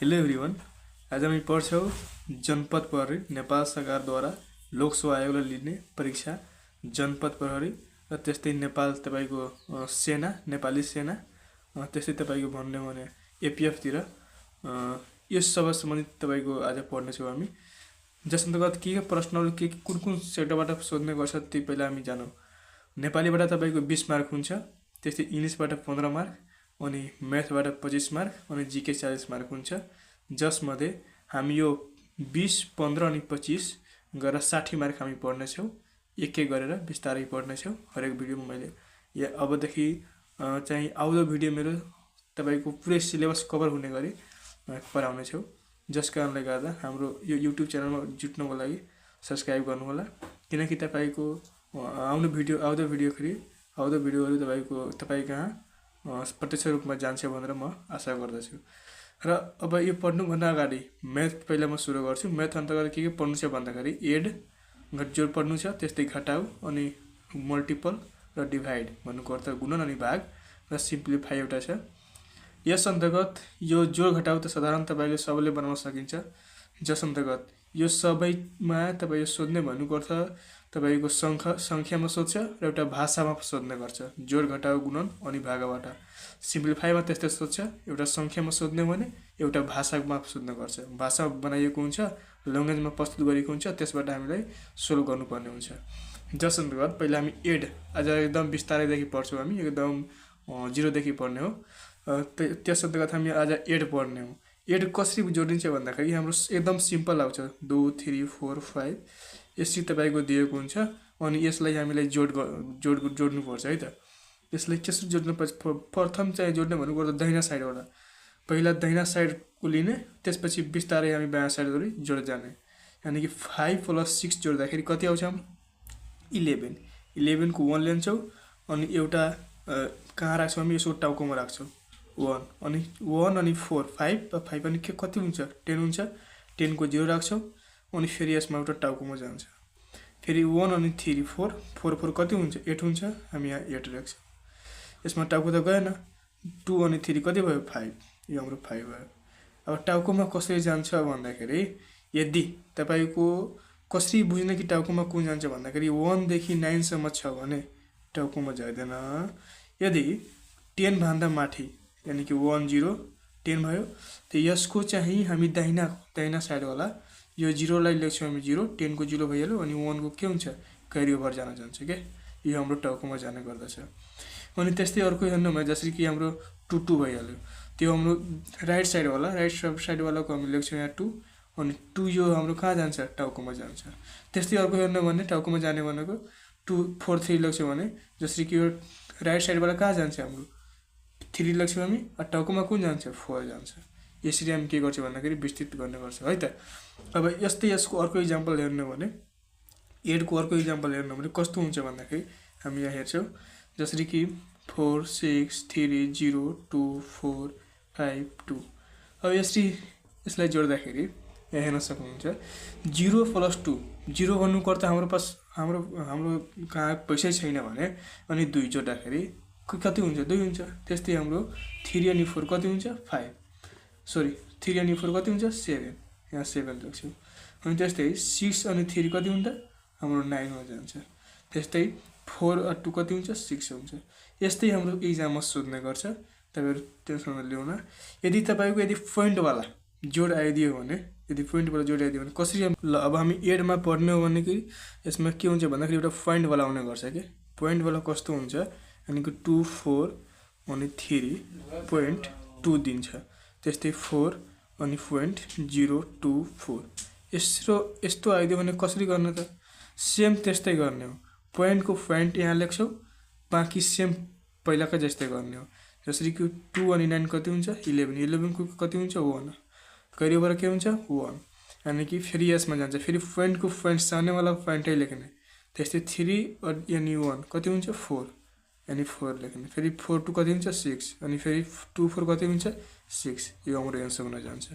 Hello everyone. आज हामी पढ्छौँ जनपद प्रहरी नेपाल सरकारद्वारा लोकसेवा आयोगले लिने परीक्षा जनपद प्रहरी र त्यस्तै नेपाल तपाईको सेना नेपाली सेना त्यस्तै तपाईको भन्ने हो भने एपीएफ तिर यस सब सम्बन्धित तपाईको आज पढ्नेछौँ हामी। जस अन्तर्गत के प्रश्नहरु के कुन कुन सेक्टरबाट सोध्ने गर्छ ती पहिला हामी जानौँ। नेपालीबाट तपाईको 20 मार्क हुन्छ, त्यस्तै इंग्लिशबाट 15 मार्क, अनि म्याथबाट 25 मार्क, अनि जीके 40 मार्क हुन्छ। जसमध्ये हामी यो 20, 15 अनि 25 गरेर 60 मार्क हामी पढ्नेछौँ। एक एक गरेर बिस्तारै पढ्नेछौँ। हरेक भिडियोमा मैले या अबदेखि चाहिँ आउँदो भिडियो मेरो तपाईको पुरै सिलेबस कभर हुने गरी पढाउनेछौँ। जस कारणले गर्दा हाम्रो यो युट्युब च्यानलमा जुट्नको लागि सब्स्क्राइब गर्नु होला, किनकि तपाईको आउँदो भिडियोहरु तपाई कहाँ प्रत्यक्ष रूपमा जान्छ भनेर म आशा गर्दछु। र अब यो पढ्नु भन्दा अगाडि म्याथ पहिला म सुरु गर्छु। म्याथ अन्तर्गत के पढ्नु छ भन्दाखेरि एड जोड पढ्नु छ, त्यस्तै घटाउ अनि मल्टिपल र डिभाइड भन्नुको अर्थ गुणन अनि भाग र सिम्प्लिफाई एउटा छ। यस अन्तर्गत यो जोड घटाउ त साधारण तपाईले सबैले बनाउन सकिन्छ। जस अन्तर्गत यो सबैमा तपाईले सोध्ने भन्नुको अर्थ तपाईको संख्यामा सोध्छ र एउटा भाषामा सोध्ने गर्छ। जोड घटाउ गुणन अनि भागबाट। सिम्प्लिफाईमा त्यस्तै सोध्छ, एउटा संख्यामा सोध्ने भने एउटा भाषामा सोध्ने गर्छ। भाषा बनाइएको हुन्छ, ल्याङ्ग्वेजमा प्रस्तुत गरिएको हुन्छ, त्यसबाट हामीलाई सोल्भ गर्नुपर्ने हुन्छ। जस अन्तर्गत पहिला हामी एड आज एकदम बिस्तारैदेखि पढ्छौँ। हामी एकदम 0 देखि पढ्ने हो। त्यस अन्तर्गत हामी आज एड पढ्ने हो। एड कसरी जोडिन्छ भन्दाखेरि हाम्रो एकदम सिम्पल आउँछ 2 3 4 5 यसरी तपाईको दिएको हुन्छ, अनि यसलाई हामीलाई जोड्नु पर्छ है त। यसलाई कसरी जोड्नु पर्छ? प्रथम चाहिँ जोड्ने भन्नुको अर्थ दाहिना साइडबाट पहिला दाहिना साइडको लिने, त्यसपछि बिस्तारै हामी बायाँ साइड गरी जोड्दै जाने। यानी कि 5 + 6 जोड्दाखेरि कति आउँछ? 11। 11 को 1 लिन्छौँ अनि एउटा कहाँ राख्छौँ हामी? यसको टाउकोमा राख्छौँ 1, अनि 1 अनि 4 5 अनि के कति हुन्छ? 10 हुन्छ। 10 को 0 राख्छौँ अनि फेरि यसमा एउटा टाउकोमा जान्छ। फेरि 1 अनि 3 4 4 कति हुन्छ? 8 हुन्छ। हामी यहाँ 8 राख्छौँ। यसमा टाउको त गएन। 2 अनि 3 कति भयो? 5। यो हाम्रो 5 भयो। अब टाउकोमा कसरी जान्छ भन्दाखेरि यदि तपाईको कसरी बुझ्ने कि टाउकोमा कुन जान्छ भन्दाखेरि 1 देखि 9 सम्म छ भने टाउकोमा जाँदैन। यदि 10 भन्दा माथि यानी कि 1 0 10 भयो, त यसको चाहिँ हामी दाहिना साइड वाला यो 0 लाई लेख्छौँ हामी 0, 10 को 0 भइहाल्यो, अनि 1 को के हुन्छ? क्यारी ओभर जान्छ के। यो हाम्रो टाउकोमा जाने गर्दछ। अनि त्यस्तै अर्को हेर्नु भयो जसरी कि हाम्रो 2 2 भइहाल्यो, त्यो हाम्रो राइट साइड वालाको हामी लेख्छौँ यहाँ 2, अनि 2 यो हाम्रो कहाँ जान्छ? टाउकोमा जान्छ। त्यस्तै अर्को हेर्नु भने टाउकोमा जाने भनेको 2 4 3 लेख्छौँ भने जसरी कि यो राइट साइडबाट कहाँ जान्छ? हाम्रो 3 लेख्छौँ हामी, टाउकोमा कुन जान्छ? 4 जान्छ। यसरी हामी के गर्छौँ भन्दाखेरि विस्तृत गर्ने गर्छौँ है त। अब यस्तै यसको अर्को इक्जाम्पल हेर्नु भने एडको अर्को इक्जाम्पल हेर्नु भने कस्तो हुन्छ भन्दाखेरि हामी यहाँ हेर्छौँ जसरी कि 4 6 3 0 2 4 5 2। अब यसलाई जोड्दाखेरि यहाँ हेर्न सक्नुहुन्छ 0 + 2 0 भन्नुको अर्थ हाम्रो कहाँ पैसै छैन भने अनि 2 जोड्दाखेरि कति हुन्छ? 2 हुन्छ। त्यस्तै हाम्रो 3 अनि 4 कति हुन्छ? 5 सरी 3 अनि 4 कति हुन्छ? 7। यहाँ 7 लेख्छौँ। अनि त्यस्तै 6 अनि 3 कति हुन्छ? हाम्रो 9 हो जान्छ। त्यस्तै 4 और 2 कति हुन्छ? 6 हुन्छ। यस्तै हाम्रो एक्जाममा सोध्ने गर्छ। तपाईहरु टेन्सन नलिउन। यदि पोइन्ट वाला जोड आइदियो भने कसरी अब हामी एडमा पढ्ने हो भने कि यसमा के हुन्छ भन्दाखेरि एउटा पोइन्ट वाला आउने गर्छ के। पोइन्ट वाला कस्तो हुन्छ? यानी कि 2 4 अनि 3.2 दिन्छ। त्यस्तै 4 अनि पोइन्ट 0 2 4 यस्तो आइदियो भने कसरी गर्ने त? सेम त्यस्तै गर्ने हो। पोइन्टको पोइन्ट यहाँ लेख्छौँ, बाँकी सेम पहिलाकै जस्तै गर्ने हो। जसरी कि 2 अनि 9 कति हुन्छ? 11। 11 को कति हुन्छ? 1। क्यारी ओभर के हुन्छ? 1। यानी कि फेरि यसमा जान्छ। फेरि पोइन्टको पोइन्ट सानोवाला पोइन्टै लेख्ने। त्यस्तै 3 अनि 1 कति हुन्छ? 4 यानी 4 लेख्ने। फेरि 4 2 कति हुन्छ? 6 अनि फेरि 2 4 कति हुन्छ? 6। यो हाम्रो एन्सर हुन जान्छ।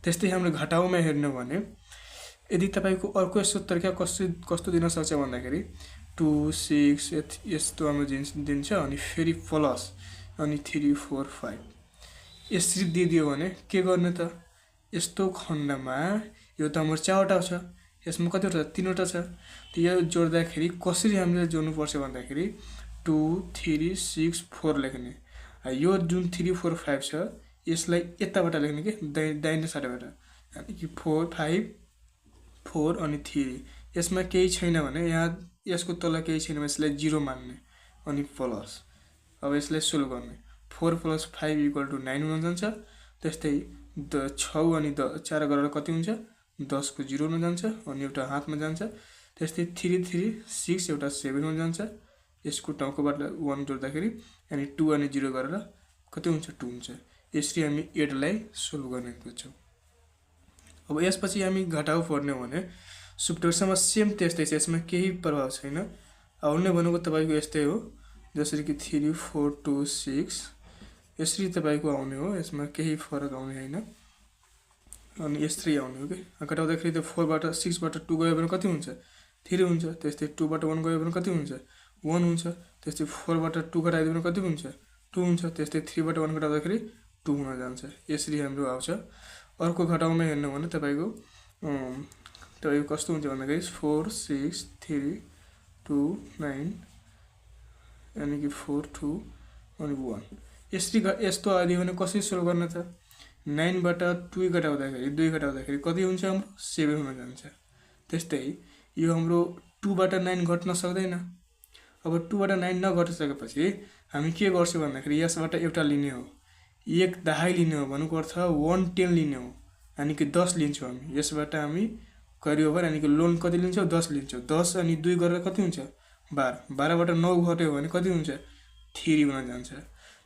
त्यस्तै हाम्रो घटाउमा हेर्नु भने यदि तपाईको अर्को यस्तो तरिका कस्तो दिन सक्छ भन्दाखेरि 2 6 यस्तो हाम्रो दिन्छ, अनि फेरि प्लस अनि 3 4 5 यसरी दिइदियो भने के गर्ने त? यस्तो खण्डमा यो त हाम्रो 4वटा छ, यसमा कतिवटा छ? 3वटा छ। त यो जोड्दाखेरि कसरी हामीले जोड्नुपर्छ भन्दाखेरि 2 3 6 4 लेख्ने। यो जुन 3 4 5 छ यसलाई यताबाट लेख्ने के दाहिने साइडबाट, यानी कि 4 5 4 अनि 3। यसमा केही छैन भने यहाँ यसको तल केही छैन भने यसलाई 0 मान्ने अनि प्लस। अब यसलाई सोल्भ गर्ने। 4 + 5 = 9 हुन जान्छ। त्यस्तै 6 अनि 4 गरेर कति हुन्छ? 10 को 0 हुन जान्छ अनि एउटा हातमा जान्छ। त्यस्तै 3 3 6 एउटा 7 हुन जान्छ। यसको टाउकोबाट 1 जोड्दाखेरि अनि 2 अनि 0 गरेर कति हुन्छ? 2 हुन्छ। यसरी हामी 8 लाई सोल्भ गर्ने गर्छौँ। अब यसपछि हामी घटाउ पढ्ने हो भने सुब्ट्र्याक्सनमा सेम त्यस्तै छ, यसमा केही प्रभाव छैन। आउने भनेको तपाईको यस्तै हो, जसरी कि 3 4 2 6 यसरी तपाईको आउने हो, यसमा केही फरक आउने हैन अनि यसरी आउने हो के। घटाउँदाखेरि त 4 बाट 6 बाट 2 गयो भने कति हुन्छ? 3 हुन्छ। त्यस्तै 2 बाट 1 गयो भने कति हुन्छ? 1 हुन्छ। त्यस्तै 4 बाट 2 घटाइदियो भने कति हुन्छ? 2 हुन्छ। त्यस्तै 3 बाट 1 घटाउँदाखेरि 2 हुन जान्छ। यसरी हाम्रो आउँछ। अर्को घटाउमा हेर्नु भने तपाईको कस्तो हुन्छ भन्दाखेरि 4 6 3 2 9 यानी कि 4 2 अनि 1। यसरी यस्तो आइदियो भने कसरी सोल्भ गर्ने त? 9 बाट 2 घटाउँदाखेरि कति हुन्छ? हाम्रो 7 हुन जान्छ। त्यस्तै यो हाम्रो 2 बाट 9 घट्न सक्दैन। अब 2 बाट 9 नघटिसकेपछि हामी के गर्छौं भन्दाखेरि यसबाट एउटा लिने हो, एक दहाई लिने हो भन्नुको अर्थ 1/10 लिने हो, यानी कि 10 लिन्छौं हामी। यसबाट हामी क्यारी ओभर यानी कि लोन कति लिन्छौं? 10 लिन्छौं। 10 अनि 2 गरेर कति हुन्छ? 12। 12 बाट 9 घट्यो भने कति हुन्छ? 3 हुन जान्छ।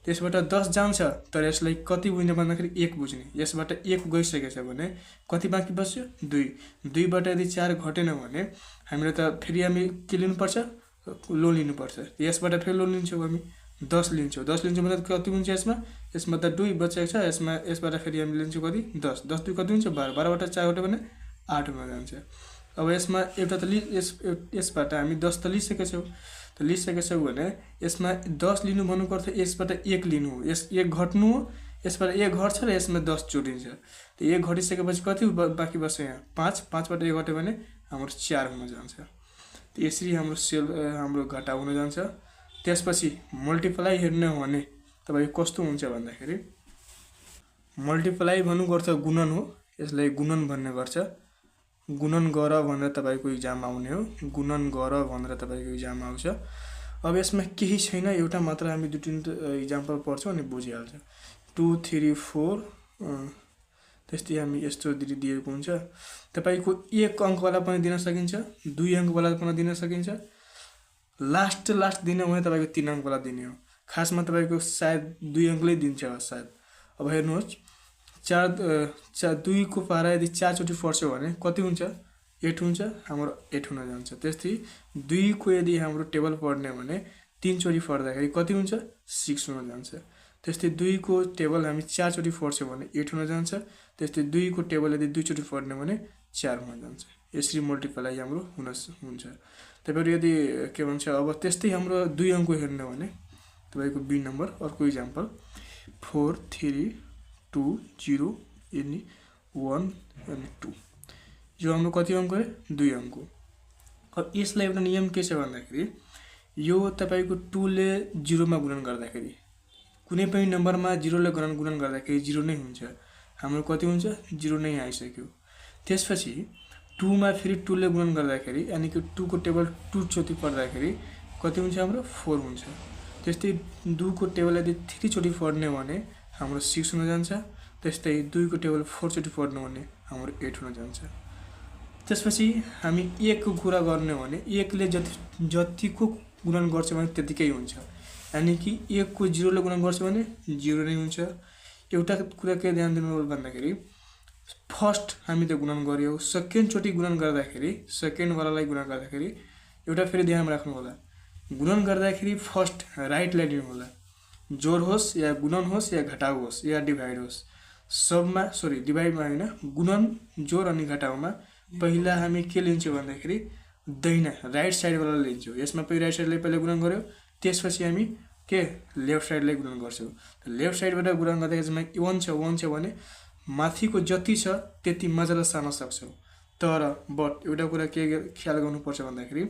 त्यसबाट 10 जान्छ तर यसलाई कति बुझ्ने भन्दाखेरि 1 बुझ्ने। यसबाट 1 गइसकेछ भने कति बाँकी बस्यो? 2। 2 बाट यदि 4 घटेन भने हामीले त फेरि हामी के लिनु पर्छ? लोन लिनु पर्छ। यसबाट फेरि लोन लिन्छौं हामी, 10 लिन्छौं। 10 लिन्छौं भने कति हुन्छ यसमा? यसमा त 2 बचेको छ, यसबाट फेरि हामी लिन्छौं कति? 10। 10 2 कति हुन्छ? 12। 12 बाट 4 घट्यो भने 8 हुन जान्छ। अब यसमा एउटा त यसबाट हामी 10 त लिइसकेछौं। त लिइसकेछौं भने यसमा 10 लिनु भन्नुको अर्थ यसबाट 1 लिनु हो, यस 1 घट्नु हो। यसबाट 1 घट्छ र यसमा 10 जोडिन्छ। त 1 घटिसकेपछि कति बाँकी बस्छ? यहाँ 5। 5 बाट 1 घट्यो भने हाम्रो 4 हुन जान्छ। त यसरी हाम्रो घटाउ हुन जान्छ। त्यसपछि मल्टिप्लाई हेर्ने हो भने तपाईको कस्तो हुन्छ भन्दाखेरि मल्टिप्लाई भन्नुको अर्थ गुणन हो। यसलाई गुणन भन्ने गर्छ। गुणन गर भनेर तपाईको एक्जाम आउने हो। गुणन गर भनेर तपाईको एक्जाम आउँछ। अब यसमा केही छैन, एउटा मात्र हामी दुई तीन एक्जाम्पल पढ्छौं अनि बुझिहाल्छ। 2 3 4 त्यस्तै हामी यस्तो दिएको हुन्छ। तपाईको 1 अंकवाला पनि दिन सकिन्छ, 2 अंकवाला पनि दिन सकिन्छ। लास्ट दिने भने तपाईको 3 अंकवाला दिने हो। खासमा तपाईको सायद 2 अंकले दिन्छ सायद। अब हेर्नुहोस् 2 को पारा यदि 4 चोटी पढ्छ भने कति हुन्छ? 8 हुन्छ। हाम्रो 8 हुन जान्छ। त्यस्तै 2 को यदि हाम्रो टेबल पढ्ने भने 3 चोटी पढ्दाखेरि कति हुन्छ? 6 हुन जान्छ। त्यस्तै 2 को टेबल हामी 4 चोटी पढ्छौं भने 8 हुन जान्छ। त्यस्तै 2 को टेबल यदि 2 चोटी पढ्ने भने 4 हुन जान्छ। यसरी मल्टिप्लाई हाम्रो हुन्छ। तपाईहरु यदि के भन्छ अब त्यस्तै हाम्रो 2 अंक हेर्ने भने तपाईको बी नम्बर अर्को एक्जाम्पल 4 3 2 0 अनि 1 अनि 2। यो हाम्रो कति अंक हो? 2 अंक। अब यसलाई एउटा नियम के छ भन्दाखेरि यो तपाईको 2 ले 0 मा गुणन गर्दाखेरि कुनै पनि नम्बरमा 0 ले गुणन गर्दाखेरि 0 नै हुन्छ। हाम्रो कति हुन्छ? 0 नै आइसक्यो। त्यसपछि 2 मा फेरि 2 ले गुणन गर्दाखेरि यानी कि 2 को टेबल 2 चोटी पढ्दाखेरि कति हुन्छ? हाम्रो 4 हुन्छ। त्यस्तै 2 को टेबल यदि 3 चोटी पढ्ने भने हाम्रो 6 हुन जान्छ। त्यस्तै 2 को टेबल 4 चोटी पढ्ने भने हाम्रो 8 हुन जान्छ। त्यसपछि हामी 1 को कुरा गर्ने हो भने 1 ले जतिको गुणन गर्छ भने त्यतिकै हुन्छ। यानी कि 1 को 0 ले गुणन गर्छ भने 0 नै हुन्छ। एउटा कुरा के ध्यान दिनु भन्दाखेरि फर्स्ट हामी त गुणन गर्यौ, सेकेन्ड चोटी गुणन गर्दाखेरि सेकेन्ड वालालाई गुणन गर्दाखेरि एउटा फेरि ध्यान राख्नु होला, गुणन गर्दाखेरि फर्स्ट राइट लाई लिनु होला। जोड होस् या गुणन होस् या घटाउ होस् या डिभाइड होस्, सबमा डिभाइडमा हैन, गुणन जोड अनि घटाउमा पहिला हामी के लिन्छौं भन्दाखेरि दाहिना राइट साइड वाला लिन्छौं। यसमा पहिला राइट साइडलाई पहिला गुणन गर्यो, त्यसपछि हामी के लेफ्ट साइडलाई गुणन गर्छु। लेफ्ट साइडबाट गुणन गर्दाखेरि चाहिँ 1 छ भने माथिको जति छ त्यति मजाले सार्न सक्छौ। तर बट एउटा कुरा के ख्याल गर्नुपर्छ भन्दाखेरि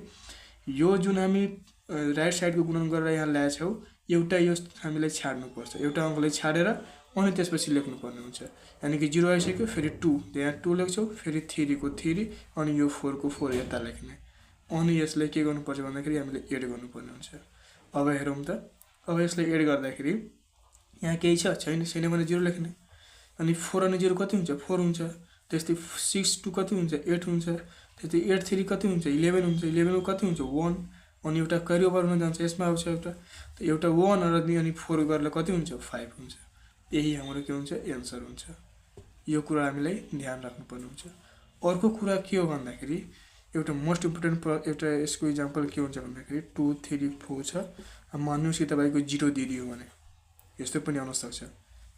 यो जुन हामी राइट साइडको गुणन गरेर यहाँ ल्याएछौँ एउटा यो हामीलाई छाड्नुपर्छ, एउटा अङ्कलाई छाडेर अनि त्यसपछि लेख्नुपर्ने हुन्छ। यानि कि 0 आइसक्यो, फेरि 2 यहाँ 2 लेख्छौँ, फेरि 3 को 3 अनि यो 4 को 4 यता लेख्ने। अनि यसलाई के गर्नुपर्छ भन्दाखेरि हामीले एड गर्नुपर्ने हुन्छ। अब हेरौँ त, अब यसलाई एड गर्दाखेरि यहाँ केही छैन भने 0 लेख्ने। अनि 4 अनि 0 कति हुन्छ? 4 हुन्छ। त्यस्तै 6 2 कति हुन्छ? 8 हुन्छ। त्यस्तै 8 3 कति हुन्छ? 11 हुन्छ। 11 कति हुन्छ? 1। अनि एउटा क्यारी ओभर हुन जान्छ, यसमा आउँछ एउटा 1 अनि 4 गरेर कति हुन्छ? 5 हुन्छ। यही हाम्रो के हुन्छ? एन्सर हुन्छ। यो कुरा हामीलाई ध्यान राख्नुपर्ने हुन्छ। अर्को कुरा के हो भन्दाखेरि एउटा मोस्ट इम्पोर्टेन्ट एउटा यसको इक्जाम्पल के हुन्छ भन्दाखेरि 2 3 4 छ। मान्नुहोस् कि तपाईँको 0 दिदियो भने यस्तो पनि आउन सक्छ,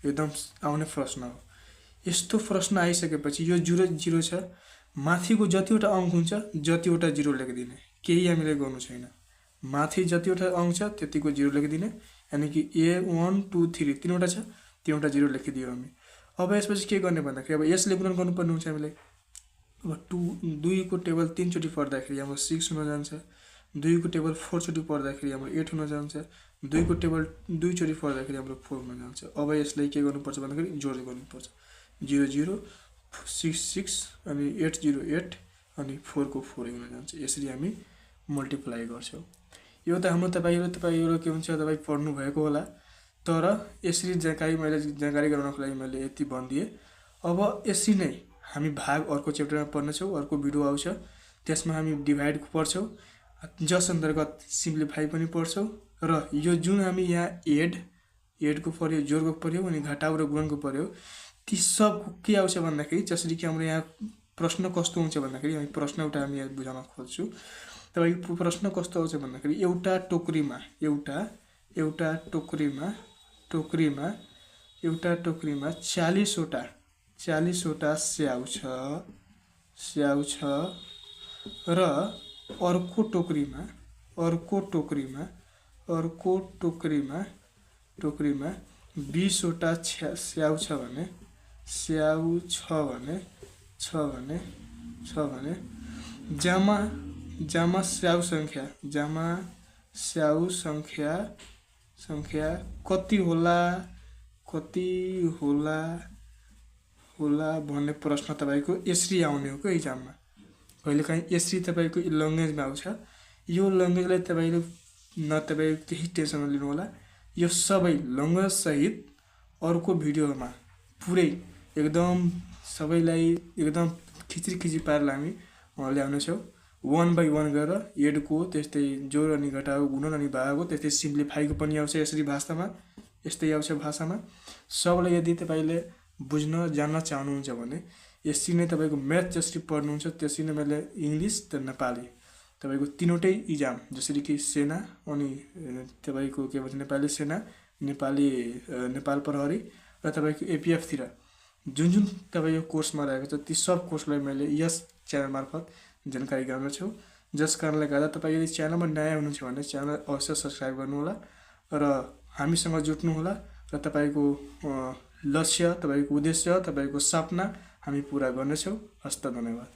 एकदम आउने प्रश्न हो। यस्तो प्रश्न आइसकेपछि यो 0 0 छ, माथिको जतिवटा अङ्क हुन्छ जतिवटा 0 लेखिदिने, केही हामीले गर्नु छैन। माथि जतिवटा अङ्क छ त्यतिको 0 लेखिदिने। यानि कि A1 2 3 तीनवटा छ, तीनवटा 0 लेखिदियो हामी। अब यसपछि के गर्ने भन्दाखेरि अब यसले गुणन गर्नुपर्ने हुन्छ हामीलाई। अब 2 को टेबल 3 चोटि पढ्दाखेरि हाम्रो 6 हुन जान्छ। 2 को टेबल 4 चोटि पढ्दाखेरि हाम्रो 8 हुन जान्छ। 2 को टेबल 2 चोटि पढ्दाखेरि हाम्रो 4 हुन जान्छ। अब यसलाई के गर्नुपर्छ भन्दाखेरि जोड गर्नुपर्छ। 0 0 6 6 अनि 8 0 8 अनि 4 को 4 हुन जान्छ। यसरी हामी मल्टिप्लाई गर्छौँ। यो त हाम्रो तपाईँहरू के हुन्छ तपाईँ पढ्नु भएको होला, तर यसरी जानकारी गराउनको लागि मैले यति भनिदिएँ। अब यसरी नै हामी भाग अर्को च्याप्टरमा पढ्नेछौँ, अर्को भिडियो आउँछ, त्यसमा हामी डिभाइड पढ्छौँ, जस अन्तर्गत सिम्प्लिफाई पनि पढ्छौँ। र यो जुन हामी यहाँ एडको पढ्यो, जोडको पढ्यो अनि घटाउ र गुणनको पढ्यो, ती सब के आउँछ भन्दाखेरि जसरी कि हाम्रो यहाँ प्रश्न कस्तो हुन्छ भन्दाखेरि हामी प्रश्न एउटा हामी यहाँ बुझाउन खोज्छु। तपाईँको प्रश्न कस्तो आउँछ भन्दाखेरि एउटा टोकरीमा एउटा टोकरीमा 40वटा स्याउ छ र अर्को टोकरीमा 20वटा स्याउ छ भने जामा स्याउ संख्या कति होला भन्ने प्रश्न तपाईको यसरी आउने हो के इक्जाममा। कहिलेकाहीँ यसरी तपाईको ल्याङ्ग्वेजमा आउँछ। यो ल्याङ्ग्वेजलाई तपाईले तपाईको केही टेन्सन नलिनु होला। यो सबै ल्याङ्ग्वेज सहित अर्को भिडियोमा पुरै एकदम सबैलाई एकदम खिची पारेर हामी ल्याउनेछौँ। 1 by 1 गरेर एडको, त्यस्तै जोड अनि घटाउ, गुणन अनि भागको, त्यस्तै सिम्प्लिफाईको पनि आउँछ यसरी भाषामा, यस्तै आउँछ भाषामा। सबलाई यदि तपाईले बुझ्न जान्न चाहनुहुन्छ भने यसरी नै तपाईको म्याथ जसरी पढ्नुहुन्छ त्यसरी नै मैले इङ्ग्लिस र नेपाली तपाईको तीनवटै इक्जाम जसरी कि सेना अनि तपाईको के भन्छ नेपाली सेना, नेपाल प्रहरी र तपाईको एपीएफ तिर जुन तपाईको कोर्समा रहेको छ ती सब कोर्सलाई मैले यस च्यानल मार्फत जानकारी गराउनेछु। जस कारणले गर्दा तपाईँ यदि च्यानलमा नयाँ हुनुहुन्छ भने च्यानल अवश्य सब्स्क्राइब गर्नुहोला र हामीसँग जुट्नुहोला र तपाईको लक्ष्य, तपाईको उद्देश्य, तपाईको सपना हामी पूरा गर्नेछौँ। हस्त धन्यवाद।